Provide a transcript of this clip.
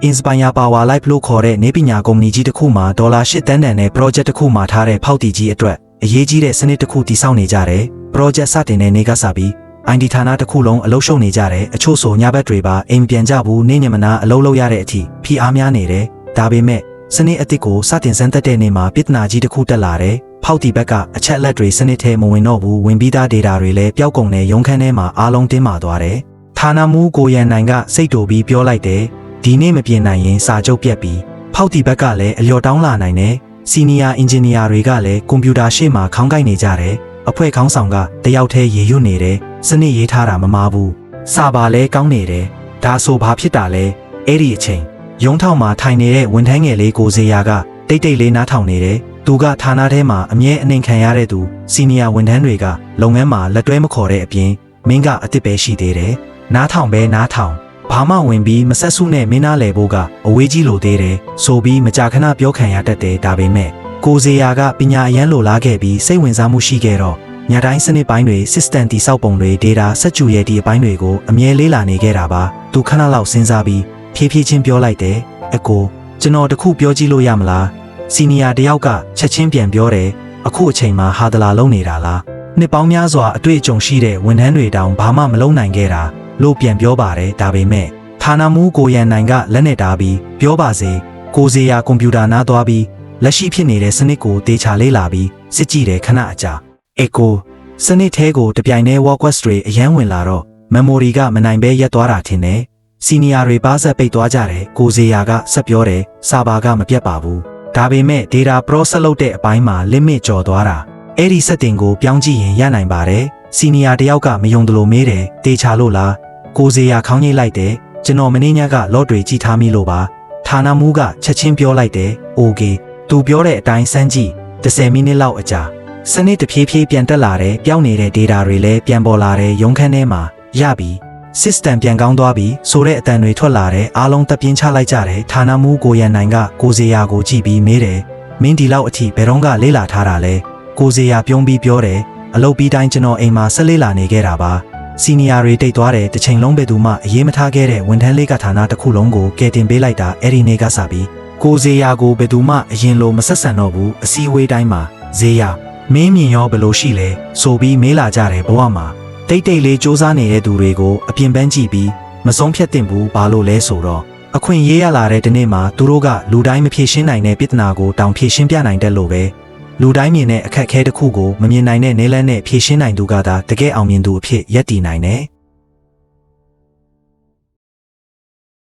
Inspire Power Life လို့ခေါ်တဲ့နေပညာကုမ္ပဏီကြီးတစ်ခုမှာဒေါ်လာ8 သန်းတန်တဲ့ project တစ်ခုမှာထားတဲ့ဖောက်တီကြီးအတွက်အရေးကြီးတဲ့စနစ်တစ်ခုတည်ဆောက်နေကြတယ် project စတင်တဲ့နေ့ကစပြီး ID ဌာနတစ်ခုလုံးအလုပ်ရှုပ်နေကြတယ်အချို့ဆိုညဘက်တွေပါအိမ်ပြန်ကြဘူးနေ့ညမနာအလုပ်လုပ်ရတဲ့အထိဖိအားများနေတယ်ဒါပေမဲ့စနစ်အသစ်ကိုစတင်စမ်းသပ်တဲ့နေ့မှာပြဿနာကြီးတစ်ခုတက်လာတယ်ဖောက်တီဘက်ကအချက်လက်တွေစနစ်ထဲမဝင်တော့ဘူးဝင်ပြီးသား data တွေလည်းပျောက်ကုန်တဲ့ရုံးခန်းထဲမှာအားလုံးတင်းမာသွားတယ်ဌာနမှူးကိုရန်နိုင်ကစိတ်တူပြီးပြောလိုက်တယ်ဒီနေ့မပြင်နိုင်ရင်စာချုပ်ပြတ်ပြီးဖောက်တီဘက်ကလည်းအလျော်တောင်းလာနိုင်တယ်စီနီယာအင်ဂျင်နီယာတွေကလည်းကွန်ပျူတာရှေ့မှာခေါင်းကိုက်နေကြတယ်အဖွဲ့ခေါင်းဆောင်ကတယောက်တည်းရေရွတ်နေတယ်စနစ်ရေးထားတာမမာဘူးစာပါလဲကောင်းနေတယ်ဒါဆိုဘာဖြစ်တာလဲအဲ့ဒီအချိန်ရုံးထောက်မှာထိုင်နေတဲ့ဝန်ထမ်းငယ်လေးကိုစေယာကတိတ်တိတ်လေးနားထောင်နေတယ်သူကဌာနထဲမှာအမြဲအနှိမ်ခံရတဲ့သူစီနီယာဝန်ထမ်းတွေကလုပ်ငန်းမှာလက်တွဲမခေါ်တဲ့အပြင်မင်းကအစ်စ်ပဲရှိသေးတယ်နားထောင်ပဲနားထောင်ဘာမှဝင်ပြီးမဆက်စုနဲ့မင်းနာလေဖို့ကအဝေးကြီးလိုသေးတယ်ဆိုပြီးမကြာခဏပြောခံရတတ်တယ်ဒါပေမဲ့ကိုစေယာကပညာအရန်လိုလားခဲ့ပြီးစိတ်ဝင်စားမှုရှိခဲ့တော့ညတိုင်းစနစ်ပိုင်းတွေ system တိဆောက်ပုံတွေ data စက်ကြူရဲ့ဒီအပိုင်းတွေကိုအမြဲလေးလာနေခဲ့တာပါသူခဏလောက်စဉ်းစားပြီးဖြည်းဖြည်းချင်းပြောလိုက်တယ်အကိုကျွန်တော်တခုပြောကြည့်လို့ရမလားစီနီယာတယောက်ကချက်ချင်းပြန်ပြောတယ်အခုအချိန်မှာဟာဒလာလုံးနေတာလားနှစ်ပေါင်းများစွာအတွေ့အကြုံရှိတဲ့ဝန်ထမ်းတွေတောင်ဘာမှမလုပ်နိုင်ခဲ့တာလို့ပြန်ပြောပါတယ်ဒါပေမဲ့ဌာနမှူးကိုရန်နိုင်ကလက်နဲ့တားပြီးပြောပါစေကိုစေယာကွန်ပျူတာနားသွားပြီးလက်ရှိဖြစ်နေတဲ့စနစ်ကိုတေချာလေးလာပြီးစစ်ကြည့်တယ်ခဏအကြာကိုစနစ်ထဲကိုတပြိုင်တည်း workers တွေအရန်ဝင်လာတော့ memory ကမနိုင်ပဲရက်သွားတာထင်တယ်စီနီယာတွေပါဆက်ပိတ်သွားကြတယ်ကိုစေယာကဆက်ပြောတယ်စာပါကမပြတ်ပါဘူးဒါပေမဲ့ data process လုပ်တဲ့အပိုင်းမှာ limit ကျော်သွားတာအဲ့ဒီ setting ကိုပြောင်းကြည့်ရင်ရနိုင်ပါတယ်စီနီယာတယောက်ကမယုံတယ်လို့မေးတယ်တေချာလို့လားကိုစေယာခေါင်းငိတ်လိုက်တယ်ကျွန်တော်မင်းညကလော့တွေကြည့်ထားမိလို့ပါဌာနမှူးကချက်ချင်းပြောလိုက်တယ် okay သူပြောတဲ့အတိုင်းစမ်းကြည့်10မိနစ်လောက်အကြာစနစ်တဖြည်းဖြည်းပြန်တက်လာတယ်ပြောင်းနေတဲ့ data တွေလည်းပြန်ပေါ်လာတယ်ရုံးခန်းထဲမှာရပြီ system ပြန်ကောင်းသွားပြီဆိုတဲ့အတန်တွေထွက်လာတယ်အားလုံးတပ်ပြင်းချလိုက်ကြတယ်ဌာနမှူးကိုရန်နိုင်ကကိုစေယာကိုကြည့်ပြီးမေးတယ်မင်းဒီလောက်အထိဘယ်တော့ကလေးလာထားတာလဲကိုစေယာပြုံးပြီးပြောတယ်အလုပ်ပြီးတိုင်းကျွန်တော်အိမ်မှာဆက်လေးလာနေခဲ့တာပါစီနီယာတွေတိတ်သွားတယ်တစ်ချိန်လုံးပဲသူမှအရေးမထားခဲ့တဲ့ဝန်ထမ်းလေးကဌာနတစ်ခုလုံးကိုကယ်တင်ပေးလိုက်တာအဲ့ဒီနေ့ကစပြီးကိုစေယာကိုဘယ်သူမှအရင်လိုမဆက်ဆံတော့ဘူးအစည်းအဝေးတိုင်းမှာဇေယာမင်းမြင်ရောဘယ်လိုရှိလဲဆိုပြီးမေးလာကြတယ်ဘဝမှာတိတ်တိတ်လေးစူးစမ်းနေတဲ့သူတွေကိုအပြင်ပန်းကြည့်ပြီးမဆုံးဖြတ်သင့်ဘူးဘာလို့လဲဆိုတော့အခွင့်ရေးရလာတဲ့ဒီနေ့မှာသူတို့ကလူတိုင်းမဖြေရှင်းနိုင်တဲ့ပြဿနာကိုတောင်ဖြေရှင်းပြနိုင်တယ်လို့ပဲလူတိုင်းမြင်တဲ့အခက်အခဲတစ်ခုကိုမမြင်နိုင်တဲ့နေလန်းနဲ့ဖြေရှင်းနိုင်သူကသာတကယ်အောင်မြင်သူအဖြစ်ရပ်တည်နိုင်တယ်